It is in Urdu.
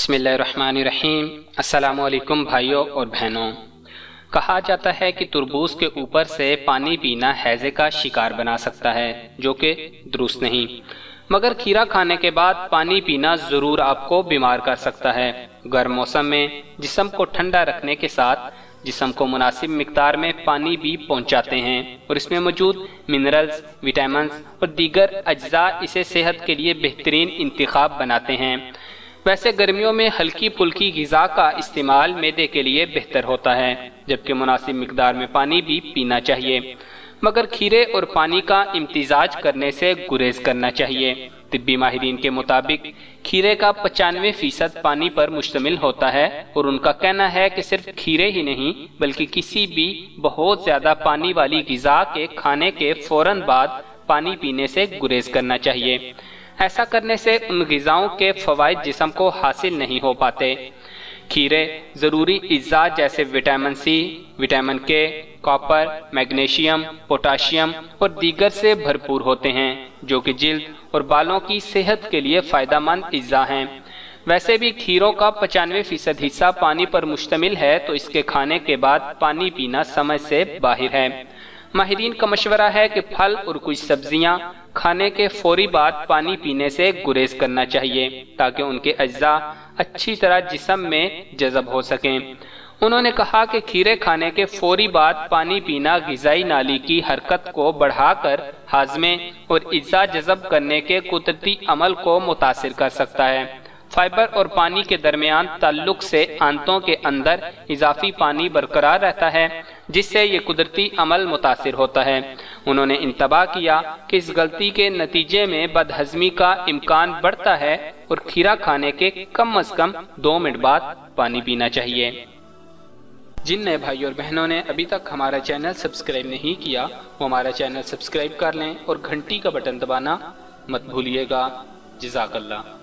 بسم اللہ الرحمن الرحیم۔ السلام علیکم بھائیوں اور بہنوں۔ کہا جاتا ہے کہ تربوز کے اوپر سے پانی پینا ہیضے کا شکار بنا سکتا ہے، جو کہ درست نہیں، مگر کھیرا کھانے کے بعد پانی پینا ضرور آپ کو بیمار کر سکتا ہے۔ گرم موسم میں جسم کو ٹھنڈا رکھنے کے ساتھ جسم کو مناسب مقدار میں پانی بھی پہنچاتے ہیں، اور اس میں موجود منرلز، وٹامنز اور دیگر اجزاء اسے صحت کے لیے بہترین انتخاب بناتے ہیں۔ ویسے گرمیوں میں ہلکی پھلکی غذا کا استعمال معدے کے لیے بہتر ہوتا ہے، جبکہ مناسب مقدار میں پانی بھی پینا چاہیے، مگر کھیرے اور پانی کا امتزاج کرنے سے گریز کرنا چاہیے۔ طبی ماہرین کے مطابق کھیرے کا 95% پانی پر مشتمل ہوتا ہے، اور ان کا کہنا ہے کہ صرف کھیرے ہی نہیں بلکہ کسی بھی بہت زیادہ پانی والی غذا کے کھانے کے فوراً بعد پانی پینے سے گریز کرنا چاہیے۔ ایسا کرنے سے ان غذاؤں کے فوائد جسم کو حاصل نہیں ہو پاتے۔ کھیرے ضروری اجزاء جیسے وٹامن سی، وٹامن کے، کاپر، میگنیشیم، پوٹاشیم اور دیگر سے بھرپور ہوتے ہیں، جو کہ جلد اور بالوں کی صحت کے لیے فائدہ مند اجزاء ہیں۔ ویسے بھی کھیروں کا 95% حصہ پانی پر مشتمل ہے، تو اس کے کھانے کے بعد پانی پینا سمجھ سے باہر ہے۔ ماہرین کا مشورہ ہے کہ پھل اور کچھ سبزیاں کھانے کے فوری بعد پانی پینے سے گریز کرنا چاہیے، تاکہ ان کے اجزاء اچھی طرح جسم میں جذب ہو سکیں۔ انہوں نے کہا کہ کھیرے کھانے کے فوری بعد پانی پینا غذائی نالی کی حرکت کو بڑھا کر ہاضمے اور اجزاء جذب کرنے کے قدرتی عمل کو متاثر کر سکتا ہے۔ فائبر اور پانی کے درمیان تعلق سے آنتوں کے اندر اضافی پانی برقرار رہتا ہے، جس سے یہ قدرتی عمل متاثر ہوتا ہے۔ انہوں نے انتباہ کیا کہ اس غلطی کے نتیجے میں بدہضمی کا امکان بڑھتا ہے، اور کھیرا کھانے کے کم از کم 2 منٹ بعد پانی پینا چاہیے۔ جن نئے بھائی اور بہنوں نے ابھی تک ہمارا چینل سبسکرائب نہیں کیا، وہ ہمارا چینل سبسکرائب کر لیں اور گھنٹی کا بٹن دبانا مت بھولیے گا۔ جزاک اللہ۔